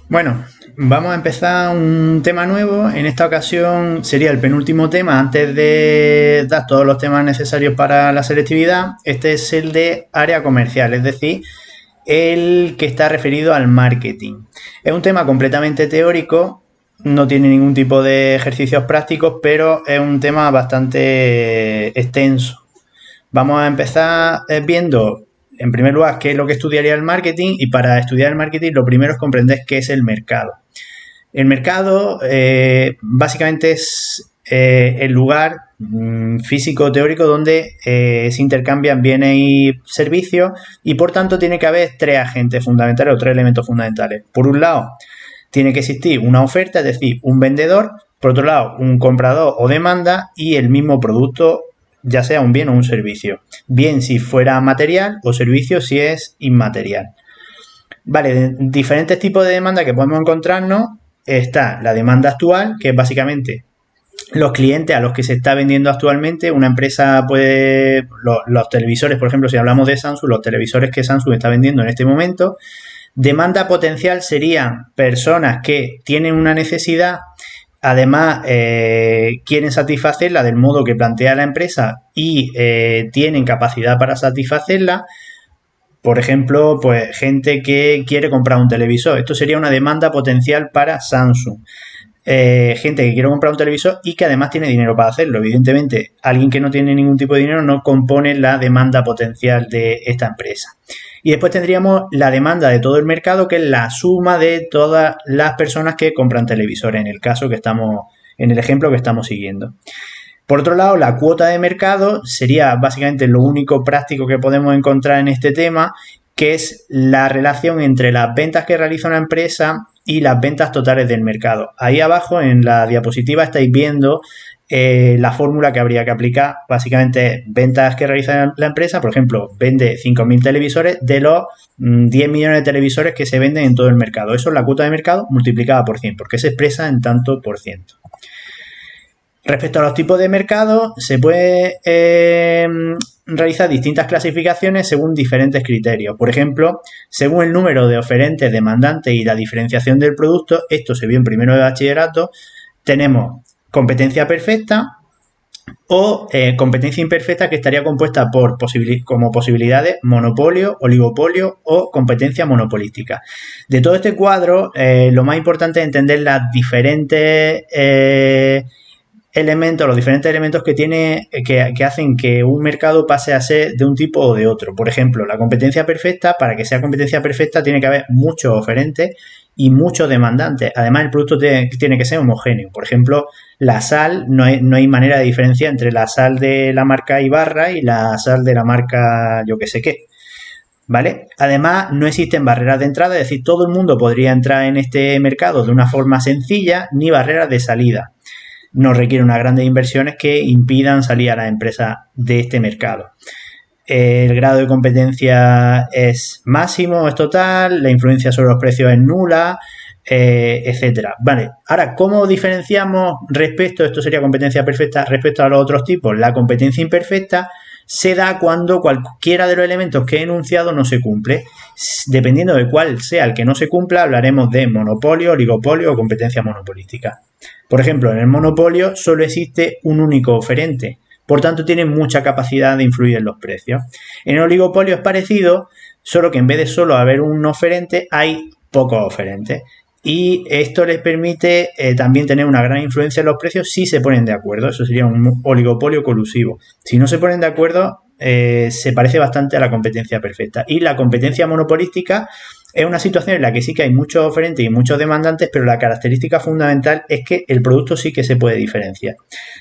Bueno, vamos a empezar un tema nuevo. En esta ocasión sería el penúltimo tema antes de dar todos los temas necesarios para la selectividad. Este es el de área comercial, es decir, el que está referido al marketing. Es un tema completamente teórico, no tiene ningún tipo de ejercicios prácticos, pero es un tema bastante extenso. Vamos a empezar viendo, en primer lugar, qué es lo que estudiaría el marketing, y para estudiar el marketing lo primero es comprender qué es el mercado. El mercado básicamente es el lugar físico teórico donde se intercambian bienes y servicios, y por tanto tiene que haber tres agentes fundamentales o tres elementos fundamentales. Por un lado, tiene que existir una oferta, es decir, un vendedor; por otro lado, un comprador o demanda; y el mismo producto, ya sea un bien o un servicio, bien si fuera material o servicio si es inmaterial. Vale, de diferentes tipos de demanda que podemos encontrarnos está la demanda actual, que es básicamente los clientes a los que se está vendiendo actualmente. Una empresa puede, los televisores, por ejemplo, si hablamos de Samsung, los televisores que Samsung está vendiendo en este momento. Demanda potencial serían personas que tienen una necesidad, además quieren satisfacerla del modo que plantea la empresa y tienen capacidad para satisfacerla. Por ejemplo, pues gente que quiere comprar un televisor. Esto sería una demanda potencial para Samsung. Gente que quiere comprar un televisor y que además tiene dinero para hacerlo. Evidentemente, alguien que no tiene ningún tipo de dinero no compone la demanda potencial de esta empresa. Y después tendríamos la demanda de todo el mercado, que es la suma de todas las personas que compran televisores, en el caso que estamos, en el ejemplo que estamos siguiendo. Por otro lado, la cuota de mercado sería básicamente lo único práctico que podemos encontrar en este tema, que es la relación entre las ventas que realiza una empresa y las ventas totales del mercado. Ahí abajo en la diapositiva estáis viendo la fórmula que habría que aplicar. Básicamente, ventas que realiza la empresa, por ejemplo, vende 5.000 televisores de los 10 millones de televisores que se venden en todo el mercado. Eso es la cuota de mercado multiplicada por 100, porque se expresa en tanto por ciento. Respecto a los tipos de mercado, se puede realizar distintas clasificaciones según diferentes criterios. Por ejemplo, según el número de oferentes, demandantes y la diferenciación del producto. Esto se vio en primero de bachillerato. Tenemos competencia perfecta o competencia imperfecta, que estaría compuesta por como posibilidades monopolio, oligopolio o competencia monopolística. De todo este cuadro, lo más importante es entender las diferentes los diferentes elementos que tiene, que hacen que un mercado pase a ser de un tipo o de otro. Por ejemplo, la competencia perfecta. Para que sea competencia perfecta tiene que haber muchos oferentes y muchos demandantes. Además, el producto tiene que ser homogéneo. Por ejemplo, la sal, no hay manera de diferenciar entre la sal de la marca Ibarra y la sal de la marca yo que sé qué, ¿vale? Además, no existen barreras de entrada, es decir, todo el mundo podría entrar en este mercado de una forma sencilla, ni barreras de salida. No requiere unas grandes inversiones que impidan salir a las empresas de este mercado. El grado de competencia es máximo, es total; la influencia sobre los precios es nula, etcétera. Vale, ahora, ¿cómo diferenciamos esto sería competencia perfecta, respecto a los otros tipos? La competencia imperfecta se da cuando cualquiera de los elementos que he enunciado no se cumple. Dependiendo de cuál sea el que no se cumpla, hablaremos de monopolio, oligopolio o competencia monopolística. Por ejemplo, en el monopolio solo existe un único oferente, por tanto tiene mucha capacidad de influir en los precios. En el oligopolio es parecido, solo que en vez de solo haber un oferente, hay pocos oferentes. Y esto les permite también tener una gran influencia en los precios si se ponen de acuerdo. Eso sería un oligopolio colusivo. Si no se ponen de acuerdo, se parece bastante a la competencia perfecta. Y la competencia monopolística es una situación en la que sí que hay muchos oferentes y muchos demandantes, pero la característica fundamental es que el producto sí que se puede diferenciar.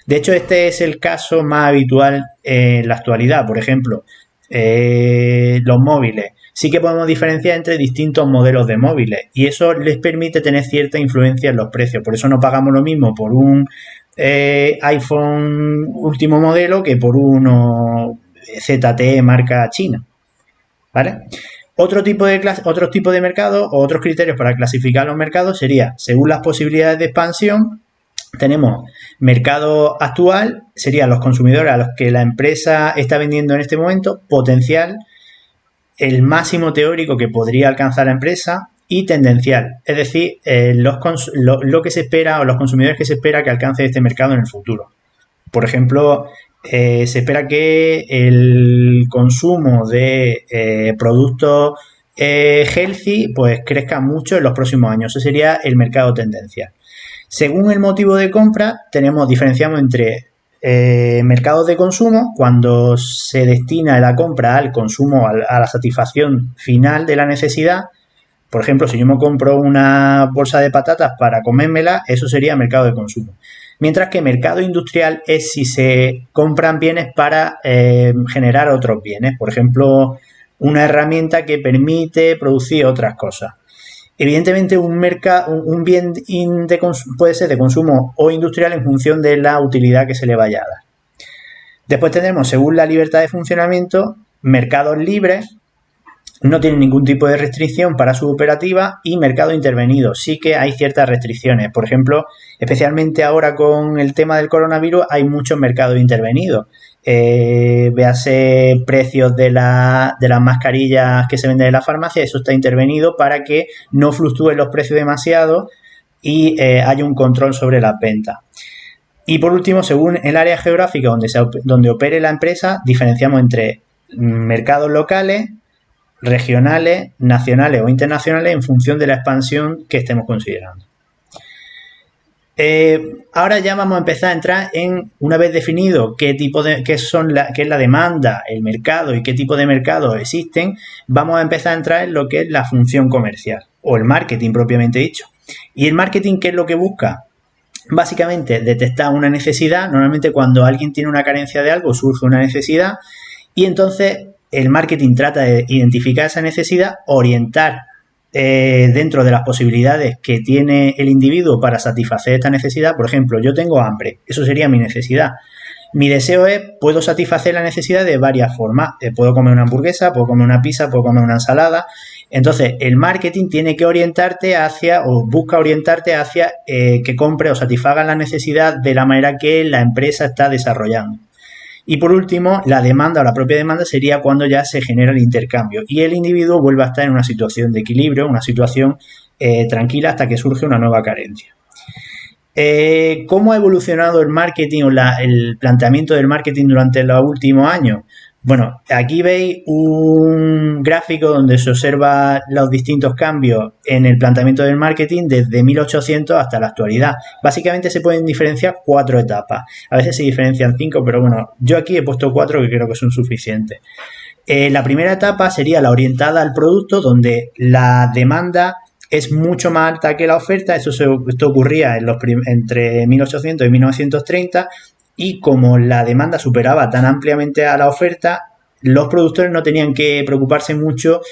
De hecho, este es el caso más habitual en la actualidad. Por ejemplo, los móviles. Sí que podemos diferenciar entre distintos modelos de móviles y eso les permite tener cierta influencia en los precios. Por eso no pagamos lo mismo por un iPhone último modelo que por uno ZTE marca china, ¿vale? Otro tipo de mercado o otros criterios para clasificar los mercados sería, según las posibilidades de expansión, tenemos mercado actual, serían los consumidores a los que la empresa está vendiendo en este momento; potencial, el máximo teórico que podría alcanzar la empresa; y tendencial, es decir, lo que se espera o los consumidores que se espera que alcance este mercado en el futuro. Por ejemplo, se espera que el consumo de productos healthy pues crezca mucho en los próximos años. Ese sería el mercado tendencial. Según el motivo de compra, diferenciamos entre mercados de consumo, cuando se destina la compra al consumo, a la satisfacción final de la necesidad. Por ejemplo, si yo me compro una bolsa de patatas para comérmela, eso sería mercado de consumo. Mientras que mercado industrial es si se compran bienes para generar otros bienes. Por ejemplo, una herramienta que permite producir otras cosas. Evidentemente, un bien puede ser de consumo o industrial en función de la utilidad que se le vaya a dar. Después tenemos, según la libertad de funcionamiento, mercados libres, no tienen ningún tipo de restricción para su operativa, y mercado intervenido. Sí que hay ciertas restricciones. Por ejemplo, especialmente ahora con el tema del coronavirus, hay muchos mercados intervenidos. Véase precios de las mascarillas que se venden en la farmacia, eso está intervenido para que no fluctúen los precios demasiado y haya un control sobre las ventas. Y por último, según el área geográfica donde opere la empresa, diferenciamos entre mercados locales, regionales, nacionales o internacionales en función de la expansión que estemos considerando. Ahora ya vamos a empezar a entrar en, una vez definido qué es la demanda, el mercado y qué tipo de mercados existen, vamos a empezar a entrar en lo que es la función comercial o el marketing propiamente dicho. ¿Y el marketing qué es lo que busca? Básicamente detectar una necesidad. Normalmente cuando alguien tiene una carencia de algo surge una necesidad, y entonces el marketing trata de identificar esa necesidad, orientar dentro de las posibilidades que tiene el individuo para satisfacer esta necesidad. Por ejemplo, yo tengo hambre, eso sería mi necesidad. Mi deseo es, puedo satisfacer la necesidad de varias formas. Puedo comer una hamburguesa, puedo comer una pizza, puedo comer una ensalada. Entonces, el marketing tiene que orientarte busca orientarte hacia que compre o satisfaga la necesidad de la manera que la empresa está desarrollando. Y por último, la demanda o la propia demanda sería cuando ya se genera el intercambio y el individuo vuelve a estar en una situación de equilibrio, una situación tranquila hasta que surge una nueva carencia. ¿Cómo ha evolucionado el marketing o el planteamiento del marketing durante los últimos años? Bueno, aquí veis un gráfico donde se observa los distintos cambios en el planteamiento del marketing desde 1800 hasta la actualidad. Básicamente se pueden diferenciar 4 etapas. A veces se diferencian 5, pero bueno, yo aquí he puesto 4 que creo que son suficientes. La primera etapa sería la orientada al producto, donde la demanda es mucho más alta que la oferta. Esto ocurría entre 1800 y 1930. Y como la demanda superaba tan ampliamente a la oferta, los productores no tenían que preocuparse mucho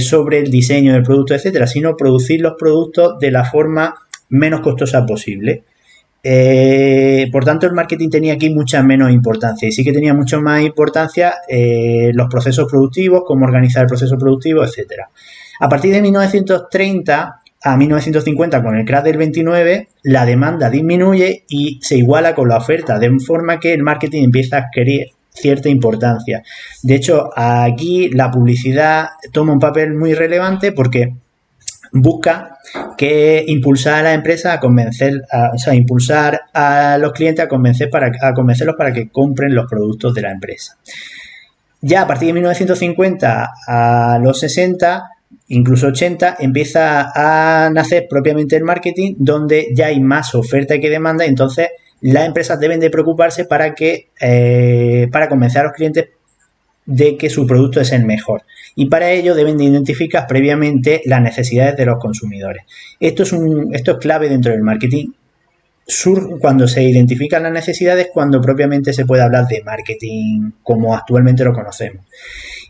sobre el diseño del producto, etcétera, sino producir los productos de la forma menos costosa posible. Por tanto, el marketing tenía aquí mucha menos importancia, y sí que tenía mucho más importancia los procesos productivos, cómo organizar el proceso productivo, etcétera. A partir de 1930 a 1950, con el crash del 29, la demanda disminuye y se iguala con la oferta, de forma que el marketing empieza a adquirir cierta importancia. De hecho, aquí la publicidad toma un papel muy relevante porque busca impulsar a la empresa a impulsar a los clientes a convencerlos para que compren los productos de la empresa. Ya a partir de 1950 a los 60, incluso 80, empieza a nacer propiamente el marketing, donde ya hay más oferta que demanda. Entonces las empresas deben de preocuparse para convencer a los clientes de que su producto es el mejor, y para ello deben de identificar previamente las necesidades de los consumidores. Esto es clave dentro del marketing. Cuando se identifican las necesidades, cuando propiamente se puede hablar de marketing como actualmente lo conocemos.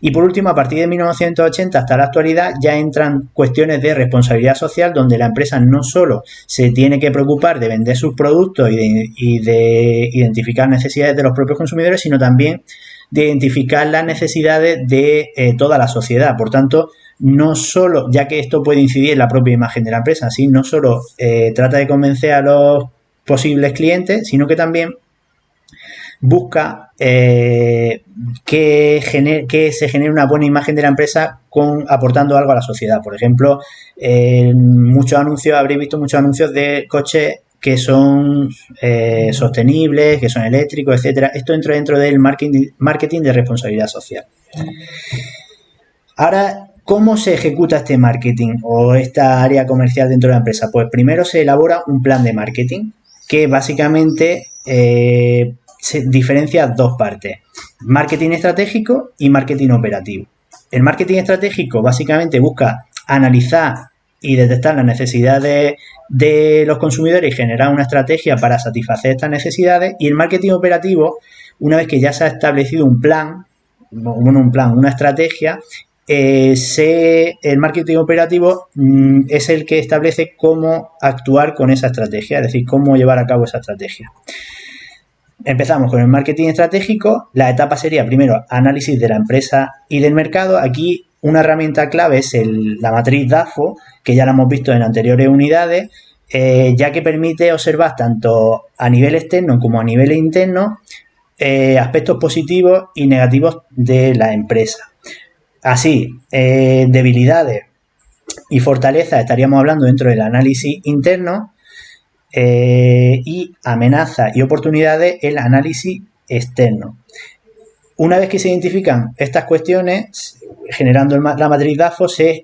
Y por último, a partir de 1980 hasta la actualidad, ya entran cuestiones de responsabilidad social, donde la empresa no solo se tiene que preocupar de vender sus productos y de identificar necesidades de los propios consumidores, sino también de identificar las necesidades de toda la sociedad. Por tanto, no solo, ya que esto puede incidir en la propia imagen de la empresa, ¿sí? No solo trata de convencer a los posibles clientes, sino que también busca que se genere una buena imagen de la empresa aportando algo a la sociedad. Por ejemplo, muchos anuncios, habréis visto muchos anuncios de coches que son sostenibles, que son eléctricos, etcétera. Esto entra dentro del marketing de responsabilidad social. Ahora, ¿cómo se ejecuta este marketing o esta área comercial dentro de la empresa? Pues primero se elabora un plan de marketing que básicamente se diferencia dos partes: marketing estratégico y marketing operativo. El marketing estratégico básicamente busca analizar y detectar las necesidades de los consumidores y generar una estrategia para satisfacer estas necesidades. Y el marketing operativo, una vez que ya se ha establecido un plan, una estrategia, el marketing operativo es el que establece cómo actuar con esa estrategia, es decir, cómo llevar a cabo esa estrategia. Empezamos con el marketing estratégico. La etapa sería primero análisis de la empresa y del mercado. Aquí una herramienta clave es la matriz DAFO, que ya la hemos visto en anteriores unidades, ya que permite observar tanto a nivel externo como a nivel interno aspectos positivos y negativos de la empresa. Así, debilidades y fortalezas estaríamos hablando dentro del análisis interno, y amenazas y oportunidades el análisis externo. Una vez que se identifican estas cuestiones, generando la matriz DAFO, se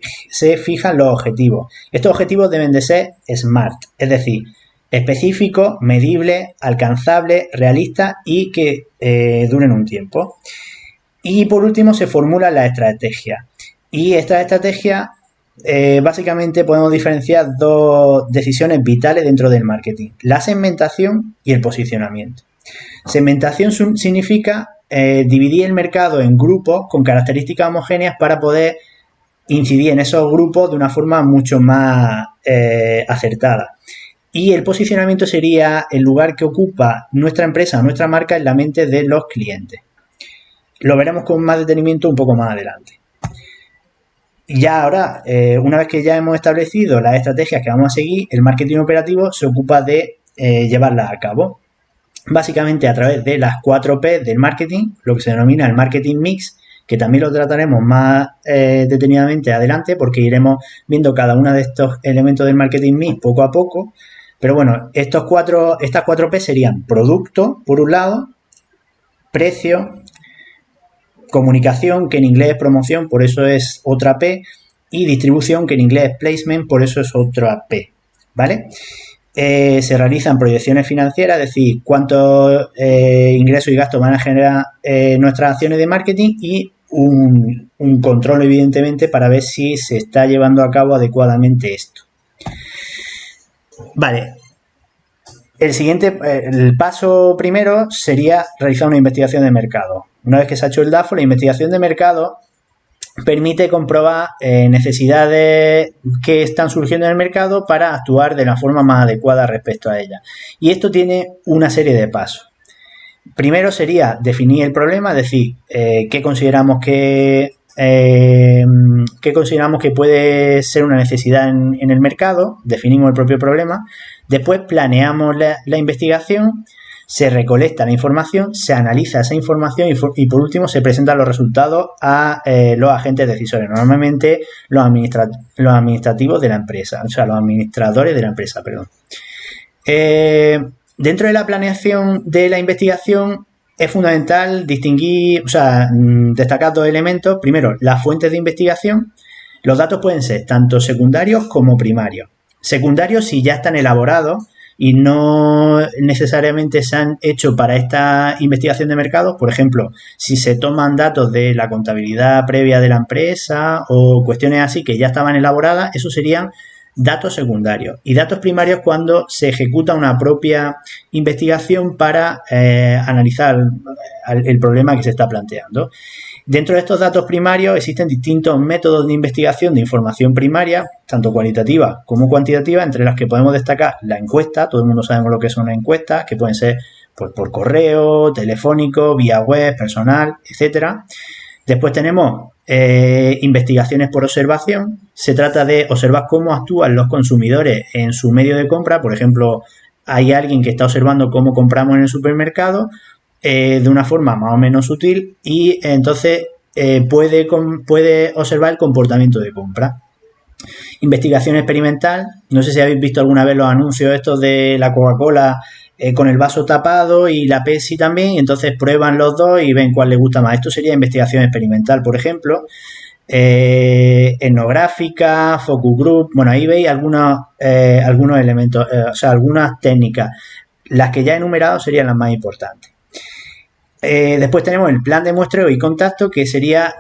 fijan los objetivos. Estos objetivos deben de ser SMART, es decir, específicos, medibles, alcanzables, realistas y que duren un tiempo. Y por último se formula la estrategia. Y esta estrategia básicamente podemos diferenciar dos decisiones vitales dentro del marketing: la segmentación y el posicionamiento. Segmentación significa dividir el mercado en grupos con características homogéneas para poder incidir en esos grupos de una forma mucho más acertada. Y el posicionamiento sería el lugar que ocupa nuestra empresa o nuestra marca en la mente de los clientes. Lo veremos con más detenimiento un poco más adelante. Y ya ahora, una vez que ya hemos establecido las estrategias que vamos a seguir, el marketing operativo se ocupa de llevarlas a cabo. Básicamente a través de las 4 P del marketing, lo que se denomina el marketing mix, que también lo trataremos más detenidamente adelante porque iremos viendo cada uno de estos elementos del marketing mix poco a poco. Pero bueno, estas 4 P serían producto, por un lado, precio, comunicación, que en inglés es promoción, por eso es otra P, y distribución, que en inglés es placement, por eso es otra P, ¿vale? Se realizan proyecciones financieras, es decir, cuántos ingresos y gastos van a generar nuestras acciones de marketing, y un control, evidentemente, para ver si se está llevando a cabo adecuadamente esto. Vale. El paso primero sería realizar una investigación de mercado. Una vez que se ha hecho el DAFO, la investigación de mercado permite comprobar necesidades que están surgiendo en el mercado para actuar de la forma más adecuada respecto a ellas. Y esto tiene una serie de pasos. Primero sería definir el problema, es decir, qué consideramos que puede ser una necesidad en el mercado. Definimos el propio problema. Después planeamos la investigación, se recolecta la información, se analiza esa información y por último se presentan los resultados a los agentes decisores, normalmente los administrativos de la empresa, o sea, los administradores de la empresa, perdón. Dentro de la planeación de la investigación es fundamental destacar dos elementos. Primero, las fuentes de investigación. Los datos pueden ser tanto secundarios como primarios. Secundarios si ya están elaborados y no necesariamente se han hecho para esta investigación de mercado. Por ejemplo, si se toman datos de la contabilidad previa de la empresa o cuestiones así que ya estaban elaboradas, esos serían datos secundarios. Y datos primarios cuando se ejecuta una propia investigación para analizar el problema que se está planteando. Dentro de estos datos primarios existen distintos métodos de investigación de información primaria, tanto cualitativa como cuantitativa, entre las que podemos destacar la encuesta. Todo el mundo sabemos lo que son las encuestas, que pueden ser por correo, telefónico, vía web, personal, etcétera. Después tenemos investigaciones por observación. Se trata de observar cómo actúan los consumidores en su medio de compra. Por ejemplo, hay alguien que está observando cómo compramos en el supermercado, de una forma más o menos sutil y entonces puede observar el comportamiento de compra. Investigación experimental, no sé si habéis visto alguna vez los anuncios estos de la Coca-Cola con el vaso tapado y la Pepsi también, y entonces prueban los dos y ven cuál les gusta más. Esto sería investigación experimental, por ejemplo. Etnográfica, focus group, bueno, ahí veis algunos elementos, o sea, algunas técnicas. Las que ya he enumerado serían las más importantes. Después tenemos el plan de muestreo y contacto, que sería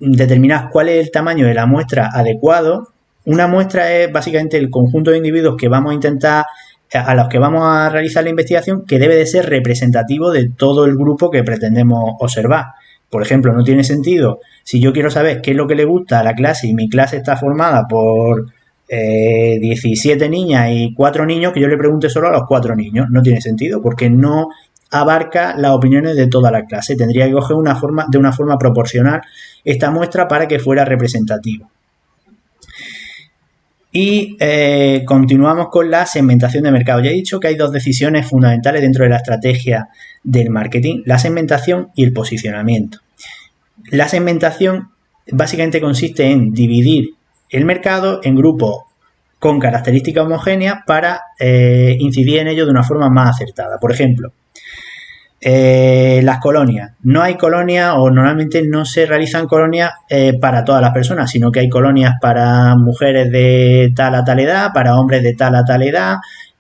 determinar cuál es el tamaño de la muestra adecuado. Una muestra es básicamente el conjunto de individuos que vamos a intentar, a los que vamos a realizar la investigación, que debe de ser representativo de todo el grupo que pretendemos observar. Por ejemplo, no tiene sentido, si yo quiero saber qué es lo que le gusta a la clase y mi clase está formada por 17 niñas y 4 niños, que yo le pregunte solo a los 4 niños. No tiene sentido, porque no abarca las opiniones de toda la clase. Tendría que coger de una forma proporcional esta muestra para que fuera representativo. Y continuamos con la segmentación de mercado. Ya he dicho que hay dos decisiones fundamentales dentro de la estrategia del marketing: la segmentación y el posicionamiento. La segmentación básicamente consiste en dividir el mercado en grupos con características homogéneas para incidir en ello de una forma más acertada. Por ejemplo, las colonias. No hay colonias, o normalmente no se realizan colonias para todas las personas, sino que hay colonias para mujeres de tal a tal edad, para hombres de tal a tal edad.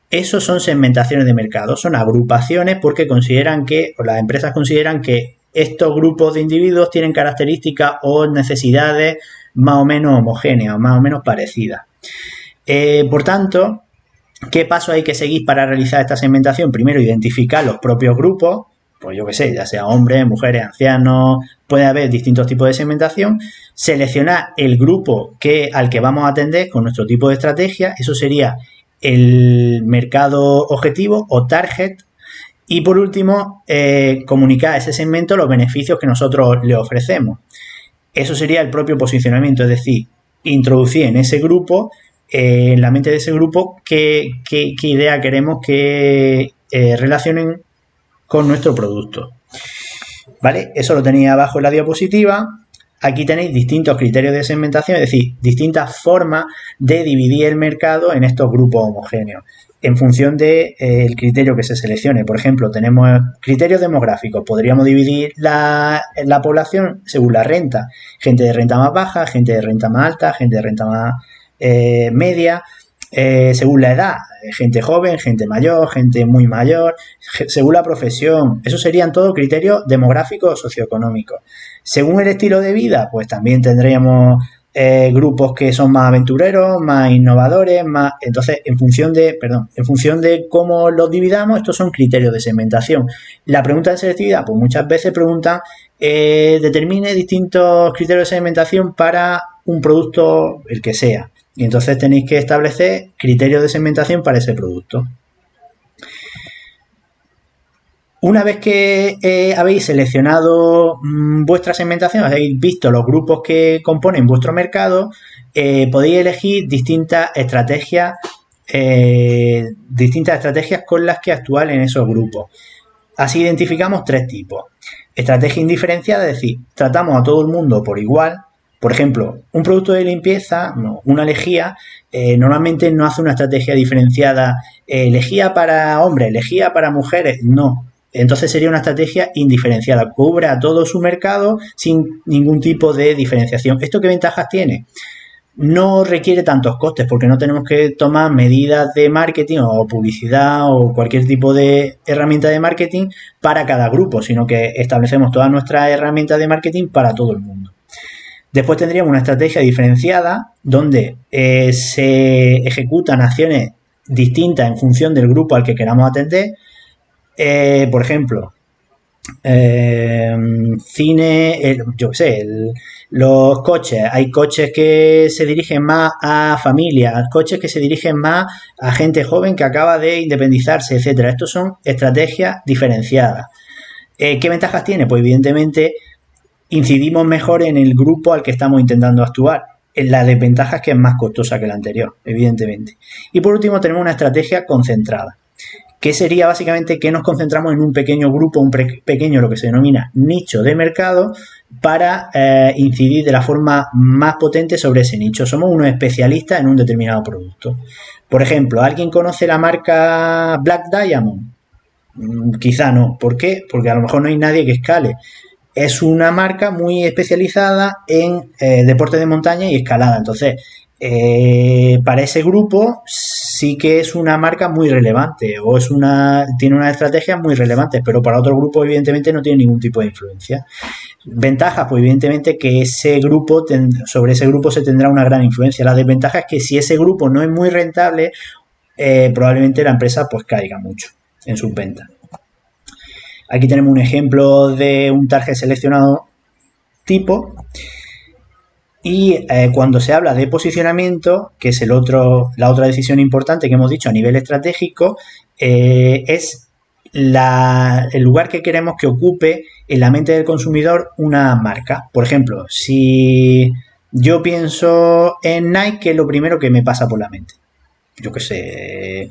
Esos son segmentaciones de mercado, son agrupaciones porque consideran que, o las empresas consideran que estos grupos de individuos tienen características o necesidades más o menos homogéneas, más o menos parecidas. Por tanto, ¿qué paso hay que seguir para realizar esta segmentación? Primero, identificar los propios grupos, pues yo qué sé, ya sea hombres, mujeres, ancianos, puede haber distintos tipos de segmentación. Seleccionar el grupo al que vamos a atender con nuestro tipo de estrategia, eso sería el mercado objetivo o target. Y por último, comunicar a ese segmento los beneficios que nosotros le ofrecemos. Eso sería el propio posicionamiento, es decir, introducir en ese grupo, en la mente de ese grupo, qué idea queremos que relacionen con nuestro producto. ¿Vale? Eso lo tenéis abajo en la diapositiva. Aquí tenéis distintos criterios de segmentación, es decir, distintas formas de dividir el mercado en estos grupos homogéneos en función del criterio que se seleccione. Por ejemplo, tenemos criterios demográficos. Podríamos dividir la población según la renta. Gente de renta más baja, gente de renta más alta, gente de renta más media, según la edad, gente joven, gente mayor, gente muy mayor, según la profesión. Esos serían todos criterios demográficos o socioeconómicos. Según el estilo de vida, pues también tendríamos grupos que son más aventureros, más innovadores, más. Entonces, en función de cómo los dividamos, estos son criterios de segmentación. La pregunta de selectividad, pues muchas veces preguntan, determine distintos criterios de segmentación para un producto, el que sea. Y entonces tenéis que establecer criterios de segmentación para ese producto. Una vez que habéis seleccionado vuestra segmentación, habéis visto los grupos que componen vuestro mercado, podéis elegir distintas estrategias con las que actuar en esos grupos. Así identificamos 3 tipos. Estrategia indiferenciada, es decir, tratamos a todo el mundo por igual. Por ejemplo, un producto de limpieza, una lejía, normalmente no hace una estrategia diferenciada, lejía para hombres, lejía para mujeres, no. Entonces sería una estrategia indiferenciada, cubre a todo su mercado sin ningún tipo de diferenciación. ¿Esto qué ventajas tiene? No requiere tantos costes porque no tenemos que tomar medidas de marketing o publicidad o cualquier tipo de herramienta de marketing para cada grupo, sino que establecemos todas nuestras herramientas de marketing para todo el mundo. Después tendríamos una estrategia diferenciada donde se ejecutan acciones distintas en función del grupo al que queramos atender. Por ejemplo, cine, yo qué sé, los coches. Hay coches que se dirigen más a familias, coches que se dirigen más a gente joven que acaba de independizarse, etcétera. Estos son estrategias diferenciadas. ¿Qué ventajas tiene? Pues evidentemente incidimos mejor en el grupo al que estamos intentando actuar. La desventaja es que es más costosa que la anterior, evidentemente. Y por último tenemos una estrategia concentrada. que sería básicamente que nos concentramos en un pequeño grupo, un pequeño, lo que se denomina nicho de mercado, para incidir de la forma más potente sobre ese nicho. Somos unos especialistas en un determinado producto. Por ejemplo, ¿alguien conoce la marca Black Diamond? Quizá no. ¿Por qué? Porque a lo mejor no hay nadie que escale. Es una marca muy especializada en deportes de montaña y escalada. Entonces, para ese grupo sí que es una marca muy relevante o tiene unas estrategias muy relevantes, pero para otro grupo evidentemente no tiene ningún tipo de influencia. Ventajas, pues evidentemente que sobre ese grupo se tendrá una gran influencia. La desventaja es que si ese grupo no es muy rentable, probablemente la empresa pues caiga mucho en sus ventas. Aquí tenemos un ejemplo de un target seleccionado tipo. Y cuando se habla de posicionamiento, que es la otra decisión importante que hemos dicho a nivel estratégico, es el lugar que queremos que ocupe en la mente del consumidor una marca. Por ejemplo, si yo pienso en Nike, ¿qué es lo primero que me pasa por la mente? Yo qué sé,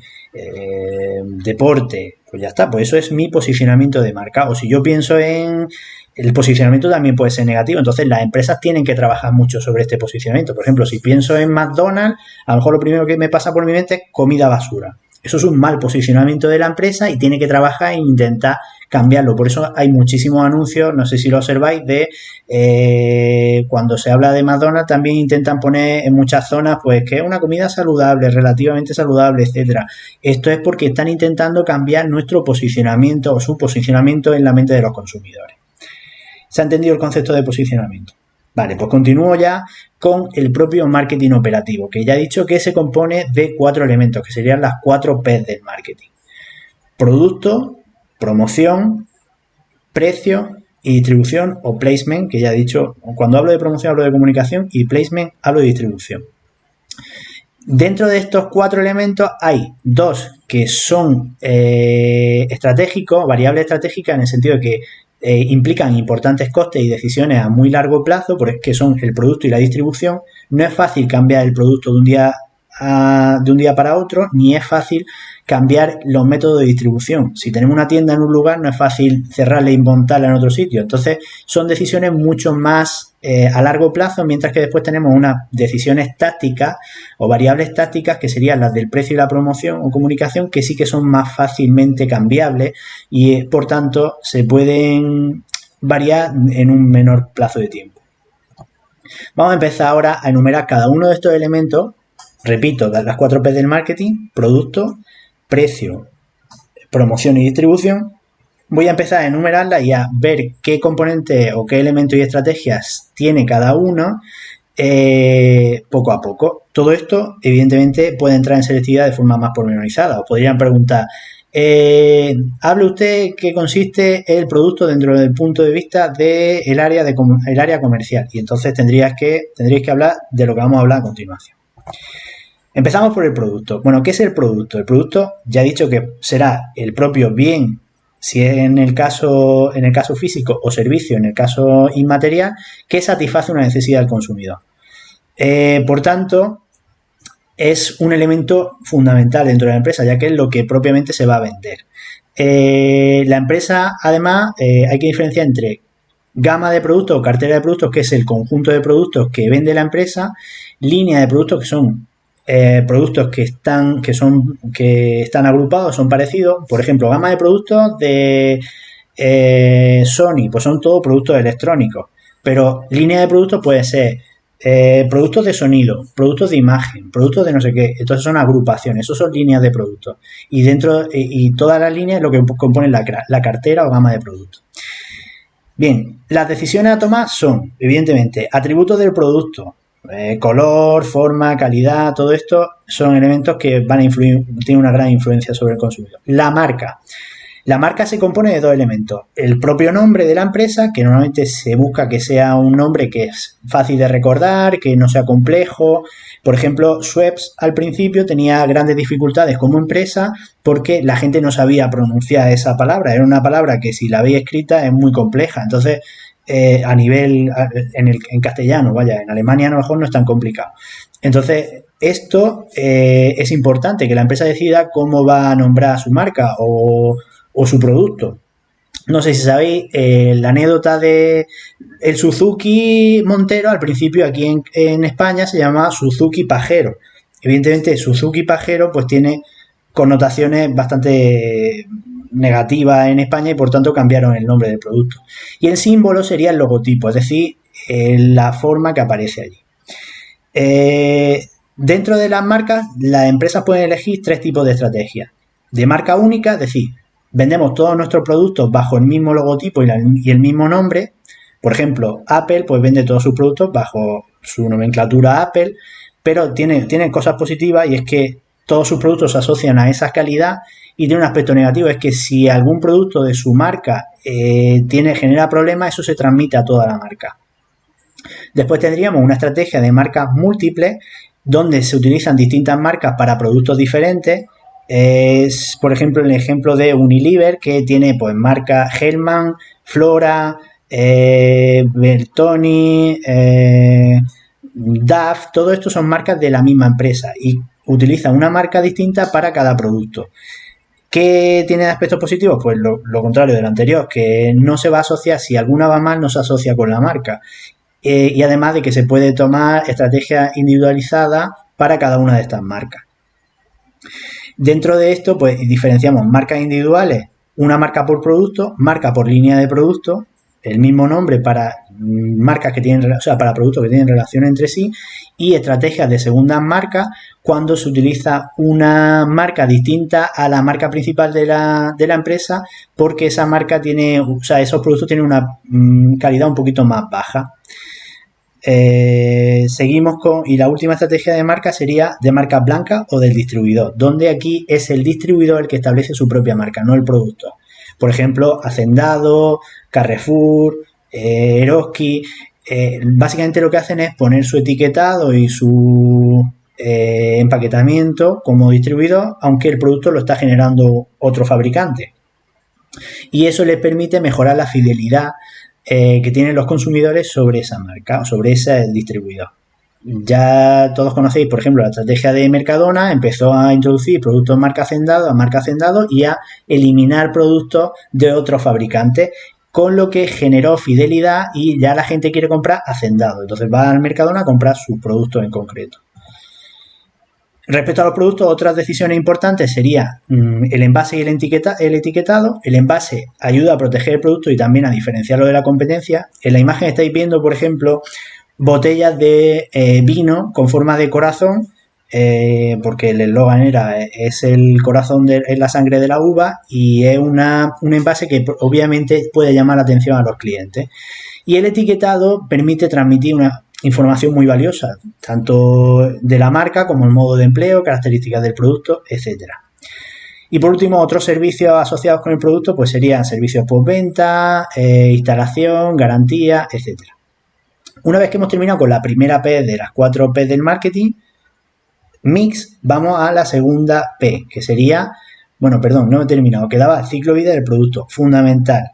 deporte, pues ya está, pues eso es mi posicionamiento de marca. O si yo pienso en el posicionamiento también puede ser negativo, entonces las empresas tienen que trabajar mucho sobre este posicionamiento. Por ejemplo, si pienso en McDonald's, a lo mejor lo primero que me pasa por mi mente es comida basura. Eso es un mal posicionamiento de la empresa y tiene que trabajar e intentar cambiarlo. Por eso hay muchísimos anuncios, no sé si lo observáis, de cuando se habla de McDonald's también intentan poner en muchas zonas pues que es una comida saludable, relativamente saludable, etcétera. Esto es porque están intentando cambiar nuestro posicionamiento o su posicionamiento en la mente de los consumidores. ¿Se ha entendido el concepto de posicionamiento? Vale, pues continúo ya con el propio marketing operativo, que ya he dicho que se compone de 4 elementos, que serían las 4 P del marketing. Producto, promoción, precio y distribución o placement, que ya he dicho, cuando hablo de promoción hablo de comunicación y placement hablo de distribución. Dentro de estos 4 elementos hay 2 que son estratégicos, variables estratégicas, en el sentido de que implican importantes costes y decisiones a muy largo plazo, que son el producto y la distribución. No es fácil cambiar el producto de un día para otro, ni es fácil cambiar los métodos de distribución. Si tenemos una tienda en un lugar, no es fácil cerrarla y montarla en otro sitio. Entonces, son decisiones mucho más a largo plazo, mientras que después tenemos unas decisiones tácticas o variables tácticas, que serían las del precio y la promoción o comunicación, que sí que son más fácilmente cambiables y, por tanto, se pueden variar en un menor plazo de tiempo. Vamos a empezar ahora a enumerar cada uno de estos elementos. Repito, las 4 P del marketing: producto, precio, promoción y distribución. Voy a empezar a enumerarlas y a ver qué componentes o qué elementos y estrategias tiene cada uno poco a poco. Todo esto, evidentemente, puede entrar en selectividad de forma más pormenorizada. Os podrían preguntar, hable usted qué consiste el producto dentro del punto de vista del área comercial. Y entonces tendréis que hablar de lo que vamos a hablar a continuación. Empezamos por el producto. Bueno, ¿qué es el producto? El producto, ya he dicho que será el propio bien, si es en el caso físico, o servicio en el caso inmaterial, que satisface una necesidad del consumidor. Por tanto, es un elemento fundamental dentro de la empresa, ya que es lo que propiamente se va a vender. La empresa, además, hay que diferenciar entre gama de productos o cartera de productos, que es el conjunto de productos que vende la empresa, línea de productos, que son productos que están agrupados, son parecidos. Por ejemplo, gama de productos de Sony, pues son todos productos electrónicos, pero línea de productos puede ser productos de sonido, productos de imagen, productos de no sé qué. Entonces son agrupaciones, esos son líneas de productos, y dentro y todas las líneas es lo que componen la cartera o gama de productos. Bien, las decisiones a tomar son, evidentemente, atributos del producto, color, forma, calidad, todo esto son elementos que van a influir, tienen una gran influencia sobre el consumidor. La marca. La marca se compone de 2 elementos. El propio nombre de la empresa, que normalmente se busca que sea un nombre que es fácil de recordar, que no sea complejo. Por ejemplo, Schweppes al principio tenía grandes dificultades como empresa porque la gente no sabía pronunciar esa palabra. Era una palabra que, si la veis escrita, es muy compleja. Entonces, en castellano, en Alemania a lo mejor no es tan complicado. Entonces, Esto es importante, que la empresa decida cómo va a nombrar su marca o su producto. No sé si sabéis la anécdota de el Suzuki Montero, al principio aquí en España se llamaba Suzuki Pajero. Evidentemente Suzuki Pajero pues tiene connotaciones bastante negativas en España y por tanto cambiaron el nombre del producto. Y el símbolo sería el logotipo, es decir, la forma que aparece allí. Dentro de las marcas, las empresas pueden elegir tres tipos de estrategias. De marca única, es decir, vendemos todos nuestros productos bajo el mismo logotipo y el mismo nombre. Por ejemplo, Apple pues vende todos sus productos bajo su nomenclatura Apple, pero tiene cosas positivas y es que todos sus productos se asocian a esa calidad, y tiene un aspecto negativo, es que si algún producto de su marca genera problemas, eso se transmite a toda la marca. Después tendríamos una estrategia de marcas múltiples donde se utilizan distintas marcas para productos diferentes. Es, por ejemplo, el ejemplo de Unilever, que tiene pues marcas Hellmann's, Flora, Bertoni, DAF, todo esto son marcas de la misma empresa y utilizan una marca distinta para cada producto. ¿Qué tiene de aspectos positivos? Pues lo contrario del anterior, que no se va a asociar, si alguna va mal, no se asocia con la marca. Y además de que se puede tomar estrategias individualizadas para cada una de estas marcas. Dentro de esto, pues diferenciamos marcas individuales, una marca por producto, marca por línea de producto, el mismo nombre para marcas que tienen, o sea, para productos que tienen relación entre sí, y estrategias de segundas marcas cuando se utiliza una marca distinta a la marca principal de la empresa, porque esa marca tiene, o sea, esos productos tienen una calidad un poquito más baja. Seguimos y la última estrategia de marca sería de marca blanca o del distribuidor, donde aquí es el distribuidor el que establece su propia marca, no el producto. Por ejemplo, Hacendado, Carrefour, Eroski, básicamente lo que hacen es poner su etiquetado y su empaquetamiento como distribuidor, aunque el producto lo está generando otro fabricante. Y eso les permite mejorar la fidelidad que tienen los consumidores sobre esa marca, sobre ese distribuidor. Ya todos conocéis, por ejemplo, la estrategia de Mercadona, empezó a introducir productos marca Hacendado y a eliminar productos de otros fabricantes, con lo que generó fidelidad y ya la gente quiere comprar Hacendado. Entonces va al Mercadona a comprar sus productos en concreto. Respecto a los productos, otras decisiones importantes serían el envase y el etiquetado. El envase ayuda a proteger el producto y también a diferenciarlo de la competencia. En la imagen estáis viendo, por ejemplo, botellas de vino con forma de corazón, porque el eslogan es el corazón es la sangre de la uva, y es un envase que obviamente puede llamar la atención a los clientes. Y el etiquetado permite transmitir una información muy valiosa, tanto de la marca como el modo de empleo, características del producto, etcétera. Y por último, otros servicios asociados con el producto pues serían servicios postventa, instalación, garantía, etcétera. Una vez que hemos terminado con la primera P de las 4 P del marketing mix, vamos a la segunda P, que sería, bueno, perdón, no he terminado, quedaba el ciclo de vida del producto, fundamental.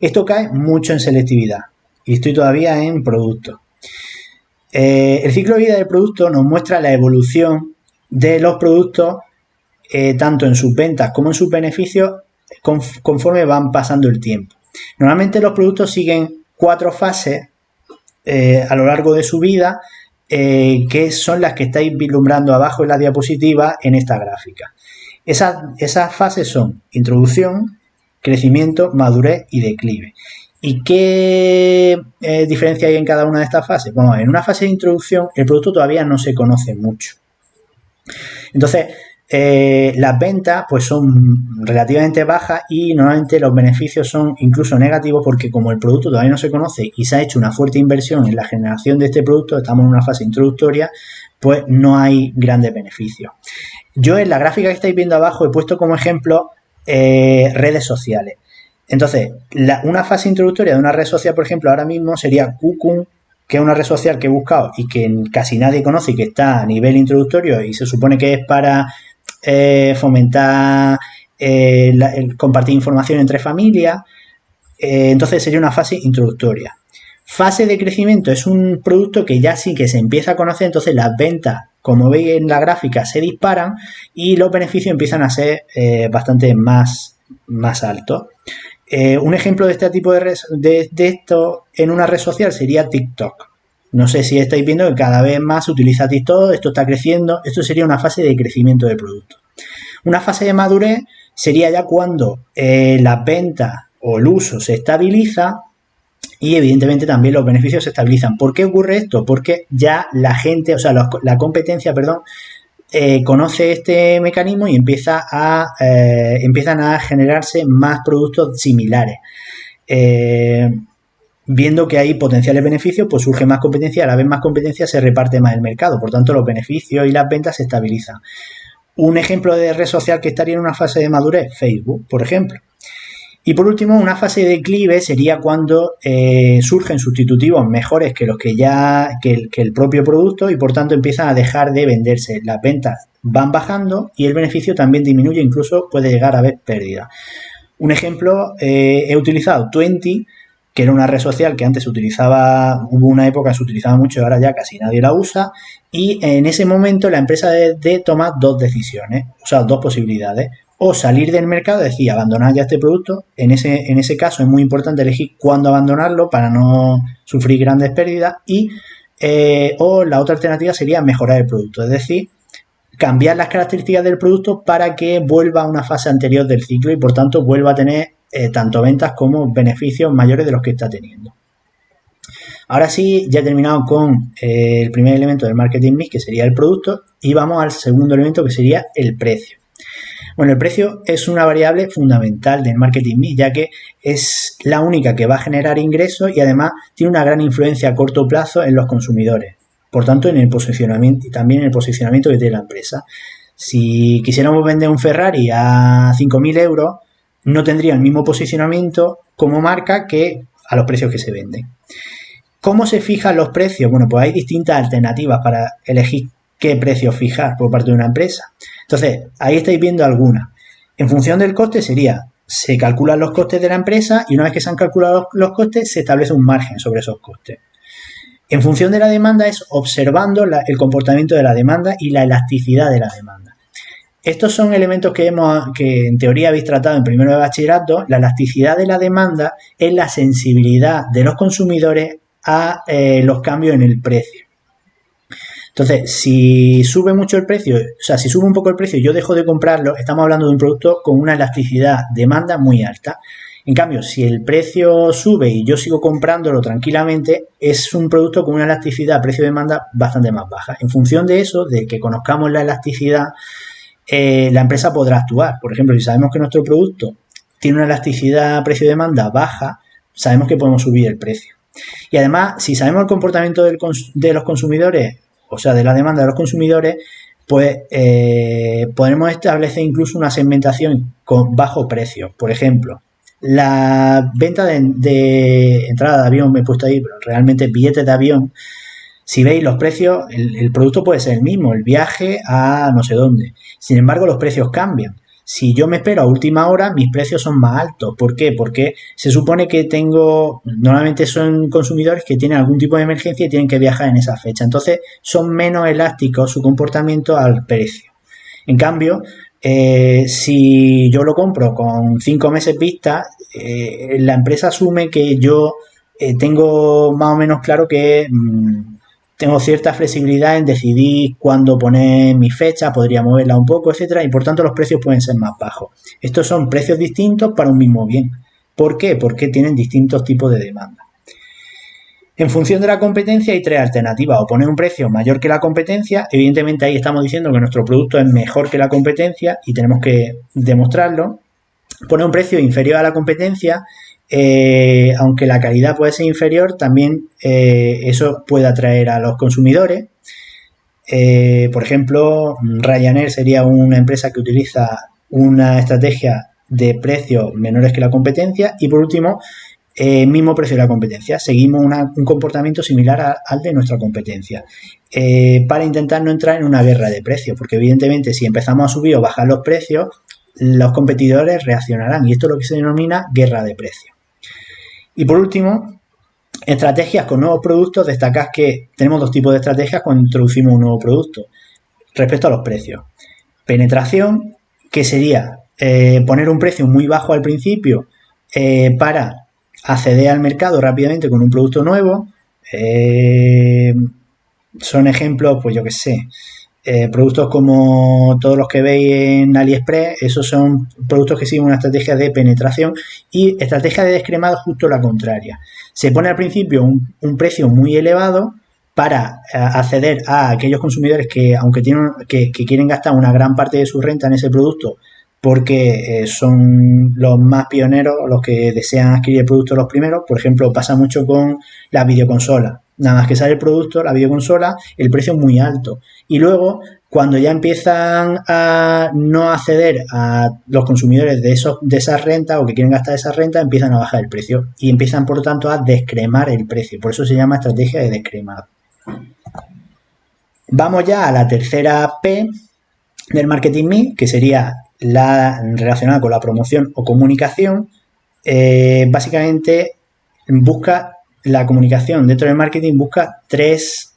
Esto cae mucho en selectividad y estoy todavía en producto. El ciclo de vida del producto nos muestra la evolución de los productos, tanto en sus ventas como en sus beneficios, conforme van pasando el tiempo. Normalmente los productos siguen 4 fases a lo largo de su vida, que son las que estáis vislumbrando abajo en la diapositiva en esta gráfica. Esas fases son introducción, crecimiento, madurez y declive. ¿Y qué diferencia hay en cada una de estas fases? Bueno, en una fase de introducción el producto todavía no se conoce mucho. Entonces, las ventas pues son relativamente bajas y normalmente los beneficios son incluso negativos, porque como el producto todavía no se conoce y se ha hecho una fuerte inversión en la generación de este producto, estamos en una fase introductoria, pues no hay grandes beneficios. Yo en la gráfica que estáis viendo abajo he puesto como ejemplo redes sociales. Entonces, una fase introductoria de una red social, por ejemplo, ahora mismo sería Qcun, que es una red social que he buscado y que casi nadie conoce y que está a nivel introductorio y se supone que es para fomentar el compartir información entre familias. Entonces sería una fase introductoria. Fase de crecimiento es un producto que ya sí que se empieza a conocer, entonces las ventas como veis en la gráfica, se disparan y los beneficios empiezan a ser bastante más altos. Un ejemplo de este tipo de esto en una red social sería TikTok. No sé si estáis viendo que cada vez más se utiliza TikTok, esto está creciendo, esto sería una fase de crecimiento del producto. Una fase de madurez sería ya cuando las ventas o el uso se estabiliza y evidentemente también los beneficios se estabilizan. ¿Por qué ocurre esto? Porque ya la gente, o sea, la competencia, conoce este mecanismo y empiezan a generarse más productos similares. Viendo que hay potenciales beneficios, pues surge más competencia, a la vez más competencia se reparte más el mercado, por tanto los beneficios y las ventas se estabilizan. Un ejemplo de red social que estaría en una fase de madurez, Facebook, por ejemplo. Y por último, una fase de declive sería cuando surgen sustitutivos mejores que los que el propio producto y por tanto empiezan a dejar de venderse. Las ventas van bajando y el beneficio también disminuye, incluso puede llegar a haber pérdida. Un ejemplo, he utilizado Twenty, que era una red social que antes se utilizaba, hubo una época que se utilizaba mucho y ahora ya casi nadie la usa, y en ese momento la empresa toma dos decisiones, o sea, dos posibilidades. O salir del mercado, es decir, abandonar ya este producto. En ese caso es muy importante elegir cuándo abandonarlo para no sufrir grandes pérdidas. O la otra alternativa sería mejorar el producto, es decir, cambiar las características del producto para que vuelva a una fase anterior del ciclo y por tanto vuelva a tener tanto ventas como beneficios mayores de los que está teniendo. Ahora sí, ya he terminado con el primer elemento del marketing mix, que sería el producto, y vamos al segundo elemento, que sería el precio. Bueno, el precio es una variable fundamental del marketing mix, ya que es la única que va a generar ingresos y además tiene una gran influencia a corto plazo en los consumidores. Por tanto, en el posicionamiento y también en el posicionamiento que tiene la empresa. Si quisiéramos vender un Ferrari a 5.000 euros, no tendría el mismo posicionamiento como marca que a los precios que se venden. ¿Cómo se fijan los precios? Bueno, pues hay distintas alternativas para elegir qué precio fijar por parte de una empresa. Entonces, ahí estáis viendo algunas. En función del coste se calculan los costes de la empresa y una vez que se han calculado los costes, se establece un margen sobre esos costes. En función de la demanda es observando el comportamiento de la demanda y la elasticidad de la demanda. Estos son elementos que en teoría habéis tratado en primero de bachillerato. La elasticidad de la demanda es la sensibilidad de los consumidores a los cambios en el precio. Entonces, si sube mucho el precio, o sea, si sube un poco el precio y yo dejo de comprarlo, estamos hablando de un producto con una elasticidad demanda muy alta. En cambio, si el precio sube y yo sigo comprándolo tranquilamente, es un producto con una elasticidad precio-demanda bastante más baja. En función de eso, de que conozcamos la elasticidad, la empresa podrá actuar. Por ejemplo, si sabemos que nuestro producto tiene una elasticidad precio-demanda baja, sabemos que podemos subir el precio. Y además, si sabemos el comportamiento de los consumidores, o sea, de la demanda de los consumidores, pues podremos establecer incluso una segmentación con bajo precio. Por ejemplo, la venta de entrada de avión, me he puesto ahí, pero realmente billetes de avión. Si veis los precios, el producto puede ser el mismo, el viaje a no sé dónde. Sin embargo, los precios cambian. Si yo me espero a última hora, mis precios son más altos. ¿Por qué? Porque se supone que normalmente son consumidores que tienen algún tipo de emergencia y tienen que viajar en esa fecha. Entonces, son menos elásticos su comportamiento al precio. En cambio, si yo lo compro con 5 meses vista, la empresa asume que yo tengo más o menos claro que tengo cierta flexibilidad en decidir cuándo poner mi fecha, podría moverla un poco, etcétera, y por tanto los precios pueden ser más bajos. Estos son precios distintos para un mismo bien. ¿Por qué? Porque tienen distintos tipos de demanda. En función de la competencia hay tres alternativas: o poner un precio mayor que la competencia. Evidentemente ahí estamos diciendo que nuestro producto es mejor que la competencia y tenemos que demostrarlo. Poner un precio inferior a la competencia, aunque la calidad puede ser inferior, también eso puede atraer a los consumidores. Por ejemplo, Ryanair sería una empresa que utiliza una estrategia de precios menores que la competencia. Y por último, mismo precio de la competencia. Seguimos un comportamiento similar al de nuestra competencia, para intentar no entrar en una guerra de precios, porque evidentemente si empezamos a subir o bajar los precios, los competidores reaccionarán y esto es lo que se denomina guerra de precios. Y por último, estrategias con nuevos productos. Destacad que tenemos dos tipos de estrategias cuando introducimos un nuevo producto. respecto a los precios. Penetración, que sería poner un precio muy bajo al principio para acceder al mercado rápidamente con un producto nuevo. Son ejemplos, pues yo qué sé, productos como todos los que veis en AliExpress, esos son productos que siguen una estrategia de penetración, y estrategia de descremado justo la contraria. Se pone al principio un precio muy elevado para acceder a aquellos consumidores que, aunque que quieren gastar una gran parte de su renta en ese producto porque son los más pioneros, los que desean adquirir el producto los primeros. Por ejemplo, pasa mucho con la videoconsola. Nada más que sale el producto, la videoconsola, el precio es muy alto. Y luego, cuando ya empiezan a no acceder a los consumidores de esas rentas o que quieren gastar esas rentas, empiezan a bajar el precio y empiezan, por lo tanto, a descremar el precio. Por eso se llama estrategia de descremado. Vamos ya a la tercera P del marketing mix, que sería la relacionada con la promoción o comunicación. Básicamente busca la comunicación dentro del marketing, busca tres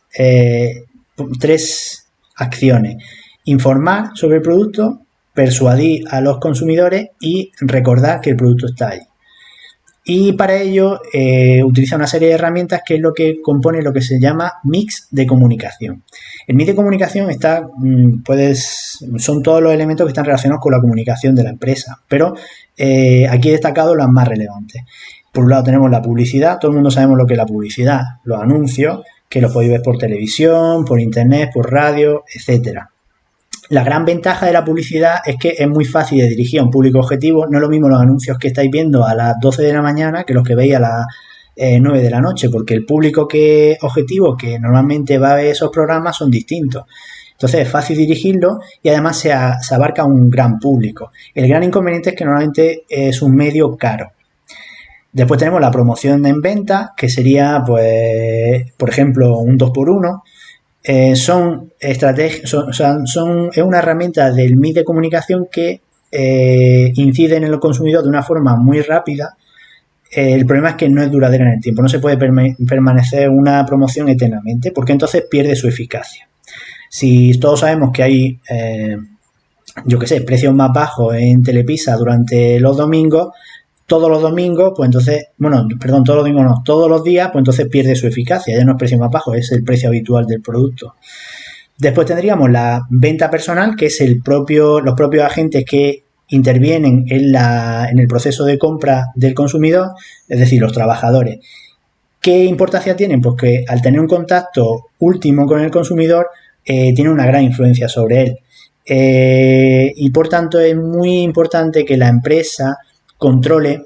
acciones: informar sobre el producto, persuadir a los consumidores y recordar que el producto está ahí. Y para ello utiliza una serie de herramientas que es lo que compone lo que se llama mix de comunicación. El mix de comunicación son todos los elementos que están relacionados con la comunicación de la empresa, pero aquí he destacado las más relevantes. Por un lado tenemos la publicidad. Todo el mundo sabemos lo que es la publicidad, los anuncios, que los podéis ver por televisión, por internet, por radio, etcétera. La gran ventaja de la publicidad es que es muy fácil de dirigir a un público objetivo. No es lo mismo los anuncios que estáis viendo a las 12 de la mañana que los que veis a las 9 de la noche, porque el público objetivo que normalmente va a ver esos programas son distintos. Entonces es fácil dirigirlo y además se abarca un gran público. El gran inconveniente es que normalmente es un medio caro. Después tenemos la promoción en venta, que sería, pues, por ejemplo, un 2x1. Es una herramienta del mix de comunicación que incide en el consumidor de una forma muy rápida. El problema es que no es duradera en el tiempo. No se puede permanecer una promoción eternamente, porque entonces pierde su eficacia. Si todos sabemos que hay, precios más bajos en Telepizza durante los domingos, todos los domingos, pues entonces, todos los domingos no, todos los días, pues entonces pierde su eficacia, ya no es precio más bajo, es el precio habitual del producto. Después tendríamos la venta personal, que es los propios agentes que intervienen en el proceso de compra del consumidor, es decir, los trabajadores. ¿Qué importancia tienen? Pues que al tener un contacto último con el consumidor, tiene una gran influencia sobre él. Y por tanto es muy importante que la empresa controle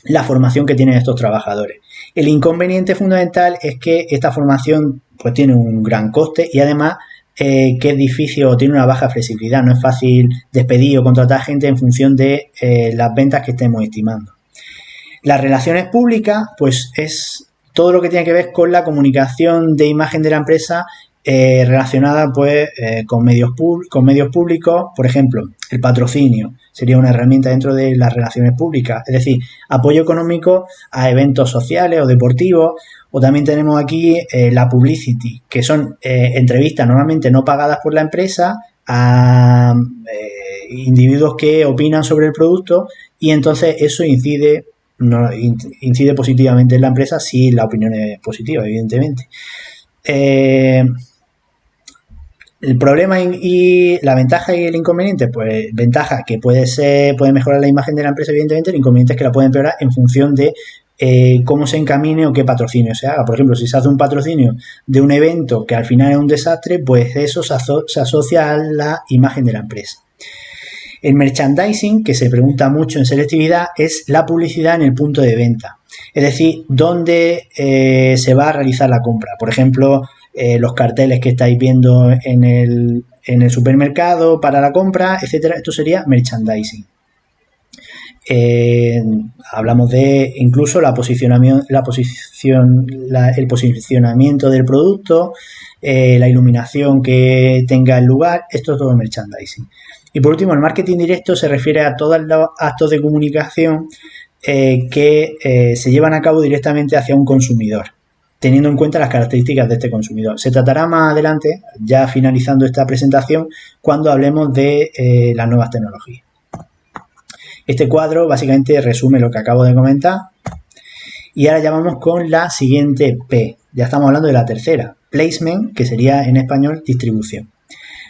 la formación que tienen estos trabajadores. El inconveniente fundamental es que esta formación pues tiene un gran coste y además que es difícil o tiene una baja flexibilidad. No es fácil despedir o contratar gente en función de las ventas que estemos estimando. Las relaciones públicas, pues es todo lo que tiene que ver con la comunicación de imagen de la empresa relacionada pues con medios públicos. Por ejemplo, el patrocinio sería una herramienta dentro de las relaciones públicas, es decir, apoyo económico a eventos sociales o deportivos. O también tenemos aquí la publicity, que son entrevistas normalmente no pagadas por la empresa a individuos que opinan sobre el producto, y entonces eso incide positivamente en la empresa si la opinión es positiva, evidentemente. El problema y la ventaja y el inconveniente, pues ventaja que puede mejorar la imagen de la empresa, evidentemente. El inconveniente es que la puede empeorar en función de cómo se encamine o qué patrocinio se haga. Por ejemplo, si se hace un patrocinio de un evento que al final es un desastre, pues eso se asocia a la imagen de la empresa. El merchandising, que se pregunta mucho en selectividad, es la publicidad en el punto de venta, es decir, dónde se va a realizar la compra. Por ejemplo, los carteles que estáis viendo en el supermercado para la compra, etcétera. Esto sería merchandising. Hablamos de incluso el posicionamiento del producto, la iluminación que tenga el lugar. Esto es todo merchandising. Y por último, el marketing directo se refiere a todos los actos de comunicación que se llevan a cabo directamente hacia un consumidor. teniendo en cuenta las características de este consumidor. Se tratará más adelante, ya finalizando esta presentación, cuando hablemos de las nuevas tecnologías. Este cuadro básicamente resume lo que acabo de comentar. Y ahora ya vamos con la siguiente P. Ya estamos hablando de la tercera, placement, que sería en español distribución.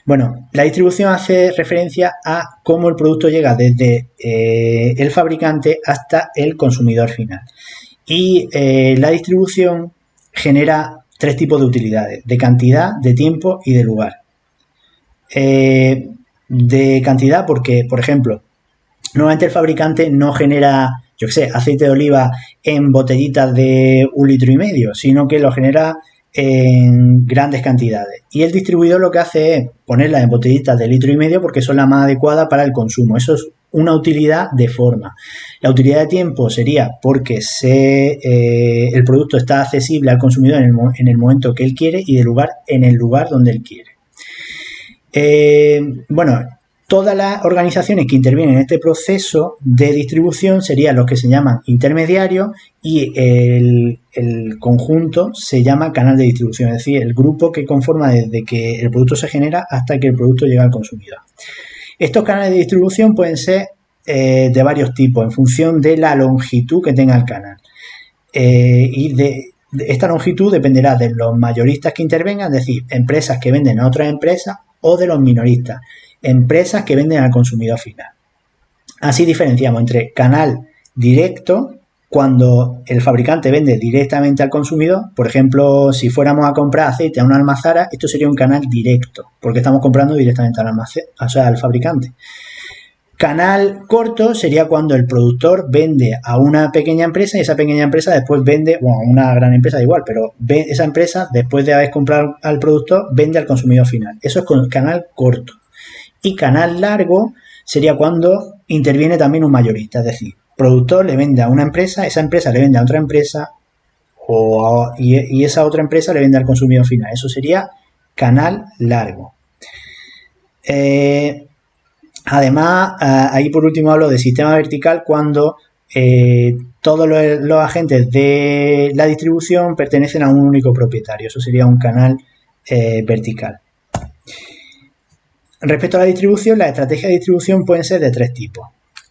Bueno, la distribución hace referencia a cómo el producto llega desde el fabricante hasta el consumidor final. Y la distribución genera tres tipos de utilidades: de cantidad, de tiempo y de lugar. De cantidad porque, por ejemplo, normalmente el fabricante no genera, yo qué sé, aceite de oliva en botellitas de 1,5 litros, sino que lo genera en grandes cantidades. Y el distribuidor lo que hace es ponerlas en botellitas de 1,5 litros porque son las más adecuadas para el consumo. Eso es una utilidad de forma. La utilidad de tiempo sería porque el producto está accesible al consumidor en el momento que él quiere, y de lugar en el lugar donde él quiere. Bueno, todas las organizaciones que intervienen en este proceso de distribución serían los que se llaman intermediarios, y el conjunto se llama canal de distribución, es decir, el grupo que conforma desde que el producto se genera hasta que el producto llega al consumidor. Estos canales de distribución pueden ser de varios tipos en función de la longitud que tenga el canal. Y de esta longitud dependerá de los mayoristas que intervengan, es decir, empresas que venden a otras empresas, o de los minoristas, empresas que venden al consumidor final. Así diferenciamos entre canal directo, cuando el fabricante vende directamente al consumidor. Por ejemplo, si fuéramos a comprar aceite a una almazara, esto sería un canal directo, porque estamos comprando directamente al almacén, o sea, al fabricante. Canal corto sería cuando el productor vende a una pequeña empresa, y esa pequeña empresa después vende, bueno, una gran empresa igual, pero esa empresa, después de haber comprado al productor, vende al consumidor final. Eso es con canal corto. Y canal largo sería cuando interviene también un mayorista, es decir, el productor le vende a una empresa, esa empresa le vende a otra empresa, y esa otra empresa le vende al consumidor final. Eso sería canal largo. Además, ahí por último hablo de sistema vertical cuando todos los agentes de la distribución pertenecen a un único propietario. Eso sería un canal vertical. Respecto a la distribución, las estrategias de distribución pueden ser de tres tipos.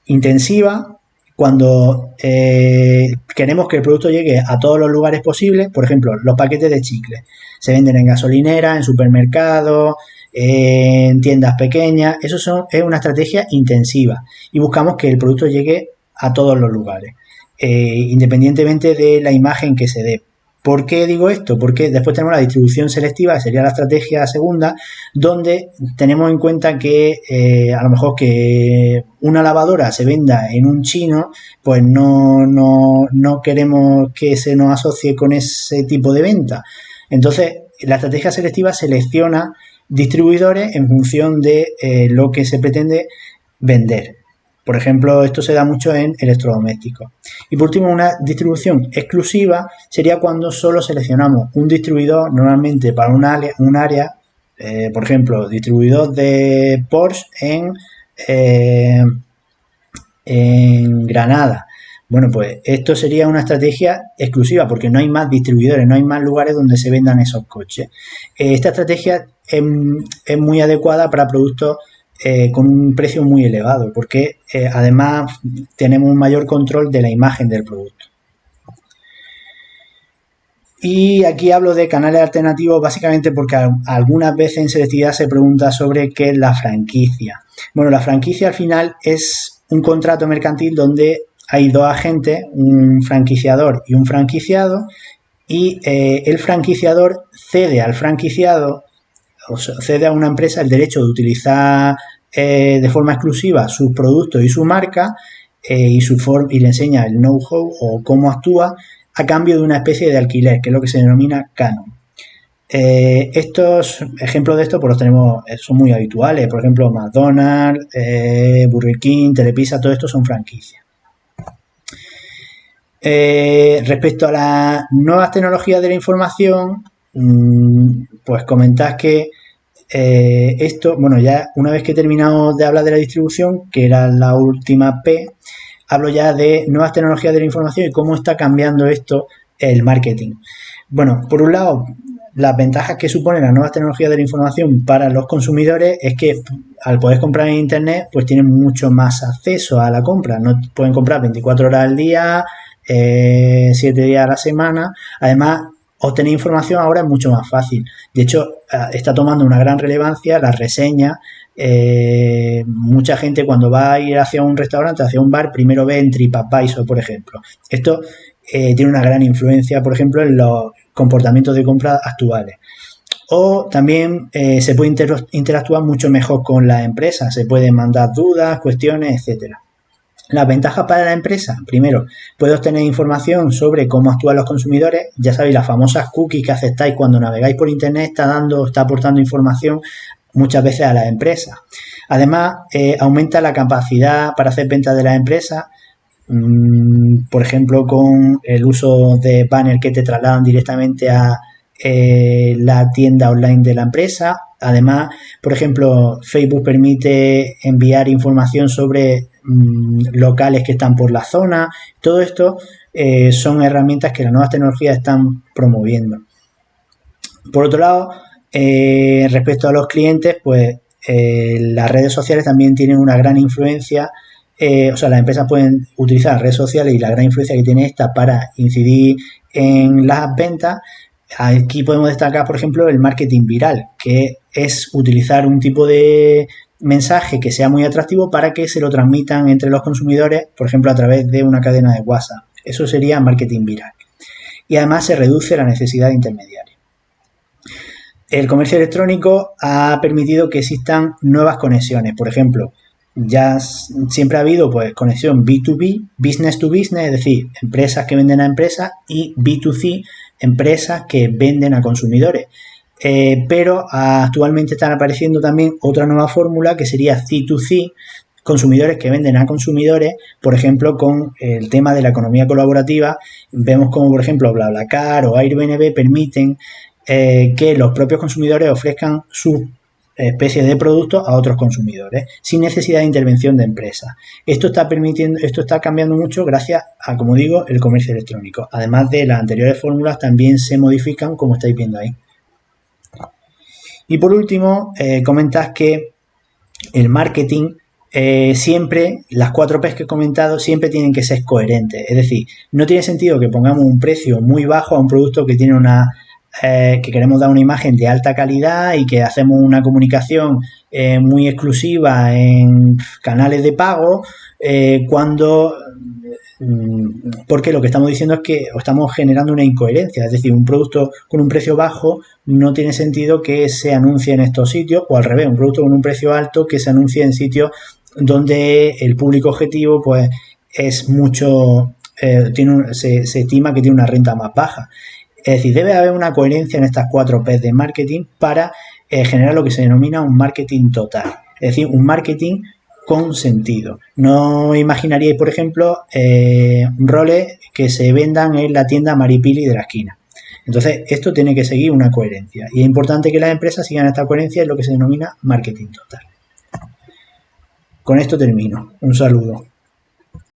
Intensiva, cuando queremos que el producto llegue a todos los lugares posibles. Por ejemplo, los paquetes de chicle se venden en gasolineras, en supermercados, en tiendas pequeñas. Eso es una estrategia intensiva, y buscamos que el producto llegue a todos los lugares, independientemente de la imagen que se dé. ¿Por qué digo esto? Porque después tenemos la distribución selectiva, que sería la estrategia segunda, donde tenemos en cuenta que a lo mejor que una lavadora se venda en un chino, pues no queremos que se nos asocie con ese tipo de venta. Entonces, la estrategia selectiva selecciona distribuidores en función de lo que se pretende vender. Por ejemplo, esto se da mucho en electrodomésticos. Y por último, una distribución exclusiva sería cuando solo seleccionamos un distribuidor, normalmente para un área, por ejemplo, distribuidor de Porsche en Granada. Bueno, pues esto sería una estrategia exclusiva porque no hay más distribuidores, no hay más lugares donde se vendan esos coches. Esta estrategia es muy adecuada para productos con un precio muy elevado, porque además tenemos un mayor control de la imagen del producto. Y aquí hablo de canales alternativos básicamente porque algunas veces en selectividad se pregunta sobre qué es la franquicia. Bueno, la franquicia al final es un contrato mercantil donde hay dos agentes, un franquiciador y un franquiciado, y el franquiciador cede al franquiciado, o sea, cede a una empresa el derecho de utilizar de forma exclusiva sus productos y su marca, y le enseña el know-how o cómo actúa, a cambio de una especie de alquiler, que es lo que se denomina canon. Estos ejemplos de esto pues los tenemos, son muy habituales. Por ejemplo, McDonald's, Burger King, Telepizza, todo esto son franquicias. Respecto a las nuevas tecnologías de la información, pues comentar que esto, bueno, ya una vez que he terminado de hablar de la distribución, que era la última P, hablo ya de nuevas tecnologías de la información y cómo está cambiando esto el marketing. Bueno, por un lado, las ventajas que suponen las nuevas tecnologías de la información para los consumidores es que al poder comprar en internet, pues tienen mucho más acceso a la compra. No pueden comprar 24 horas al día, 7 días a la semana. Además, obtener información ahora es mucho más fácil. De hecho, está tomando una gran relevancia las reseñas. Mucha gente cuando va a ir hacia un restaurante, hacia un bar, primero ve en TripAdvisor, por ejemplo. Esto tiene una gran influencia, por ejemplo, en los comportamientos de compra actuales. O también se puede interactuar mucho mejor con la empresa, se pueden mandar dudas, cuestiones, etcétera. Las ventajas para la empresa, primero, puede obtener información sobre cómo actúan los consumidores. Ya sabéis, las famosas cookies que aceptáis cuando navegáis por internet está aportando información muchas veces a las empresas. Además, aumenta la capacidad para hacer ventas de las empresas, por ejemplo, con el uso de banners que te trasladan directamente a la tienda online de la empresa. Además, por ejemplo, Facebook permite enviar información sobre locales que están por la zona. Todo esto son herramientas que las nuevas tecnologías están promoviendo. Por otro lado, respecto a los clientes, pues las redes sociales también tienen una gran influencia. O sea, las empresas pueden utilizar las redes sociales y la gran influencia que tiene esta para incidir en las ventas. Aquí podemos destacar, por ejemplo, el marketing viral, que es utilizar un tipo de mensaje que sea muy atractivo para que se lo transmitan entre los consumidores, por ejemplo, a través de una cadena de WhatsApp. Eso sería marketing viral. Y además se reduce la necesidad de intermediarios. El comercio electrónico ha permitido que existan nuevas conexiones. Por ejemplo, ya siempre ha habido pues conexión B2B, business to business, es decir, empresas que venden a empresas, y B2C, empresas que venden a consumidores. Pero actualmente están apareciendo también otra nueva fórmula que sería C2C, consumidores que venden a consumidores. Por ejemplo, con el tema de la economía colaborativa, vemos como, por ejemplo, BlaBlaCar o Airbnb permiten que los propios consumidores ofrezcan sus especies de productos a otros consumidores sin necesidad de intervención de empresas. Esto está cambiando mucho gracias a, como digo, el comercio electrónico. Además de las anteriores fórmulas, también se modifican, como estáis viendo ahí. Y por último, comentas que el marketing siempre, las 4 P's que he comentado, siempre tienen que ser coherentes. Es decir, no tiene sentido que pongamos un precio muy bajo a un producto que tiene que queremos dar una imagen de alta calidad y que hacemos una comunicación muy exclusiva en canales de pago, porque lo que estamos diciendo es que estamos generando una incoherencia. Es decir, un producto con un precio bajo no tiene sentido que se anuncie en estos sitios, o al revés, un producto con un precio alto que se anuncie en sitios donde el público objetivo pues es mucho, se estima que tiene una renta más baja. Es decir, debe haber una coherencia en estas 4 P's de marketing para generar lo que se denomina un marketing total. Es decir, un marketing con sentido. No imaginaríais, por ejemplo, roles que se vendan en la tienda Maripili de la esquina. Entonces, esto tiene que seguir una coherencia. Y es importante que las empresas sigan esta coherencia en lo que se denomina marketing total. Con esto termino. Un saludo.